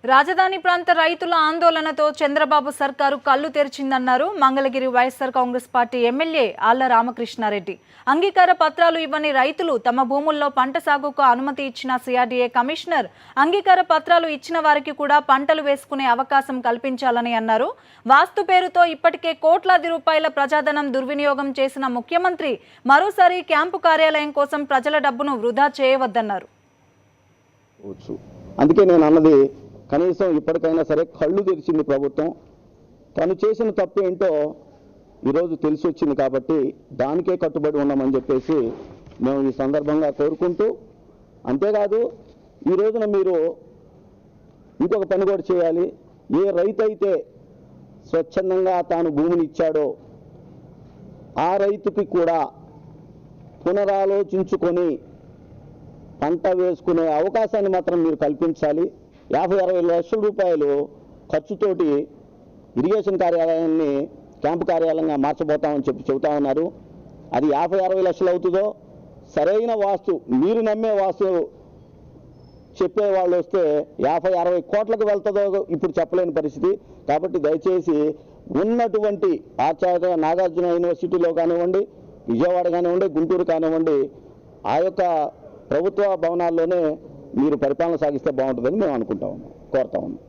రాజధాని ప్రాంత రైతుల ఆందోళనతో చంద్రబాబు సర్కారు కళ్ళు తెరిచిందన్నారు మంగళగిరి వైఎస్ఆర్ కాంగ్రెస్ పార్టీ ఎమ్మెల్యే ఆళ్ల రామకృష్ణారెడ్డి. అంగీకార పత్రాలు ఇవ్వని రైతులు తమ భూముల్లో పంట సాగుకు అనుమతి ఇచ్చిన సిఆర్డీఏ కమిషనర్ అంగీకార పత్రాలు ఇచ్చిన వారికి కూడా పంటలు వేసుకునే అవకాశం కల్పించాలని అన్నారు. వాస్తు పేరుతో ఇప్పటికే కోట్లాది రూపాయల ప్రజాధనం దుర్వినియోగం చేసిన ముఖ్యమంత్రి మరోసారి క్యాంపు కార్యాలయం కోసం ప్రజల డబ్బును వృధా చేయవద్దన్నారు. అందుకే నేను అన్నది కనీసం ఇప్పటికైనా సరే కళ్ళు తెరిచింది ప్రభుత్వం. తను చేసిన తప్పు ఏంటో ఈరోజు తెలిసి వచ్చింది కాబట్టి దానికే కట్టుబడి ఉన్నామని చెప్పేసి మేము ఈ సందర్భంగా కోరుకుంటూ, అంతేకాదు ఈ రోజున మీరు ఇంకొక పని కూడా చేయాలి. ఏ రైతు అయితే స్వచ్ఛందంగా తాను భూమిని ఇచ్చాడో ఆ రైతుకి కూడా పునరాలోచించుకొని పంట వేసుకునే అవకాశాన్ని మాత్రం మీరు కల్పించాలి. 50-60 లక్షల రూపాయలు ఖర్చుతోటి ఇరిగేషన్ కార్యాలయాన్ని క్యాంపు కార్యాలయంగా మార్చబోతామని చెబుతా ఉన్నారు. అది 50-60 లక్షలు అవుతుందో, సరైన వాస్తు మీరు నమ్మే వాస్తు చెప్పే వాళ్ళు వస్తే 50-60 కోట్లకు వెళ్తుందో ఇప్పుడు చెప్పలేని పరిస్థితి. కాబట్టి దయచేసి ఉన్నటువంటి ఆచార్య నాగార్జున యూనివర్సిటీలో కానివ్వండి, విజయవాడ కానివ్వండి, గుంటూరు కానివ్వండి, ఆ యొక్క ప్రభుత్వ భవనాల్లోనే మీరు పరిపాలన సాగిస్తే బాగుంటుందని మేము కోరుతా ఉన్నాం.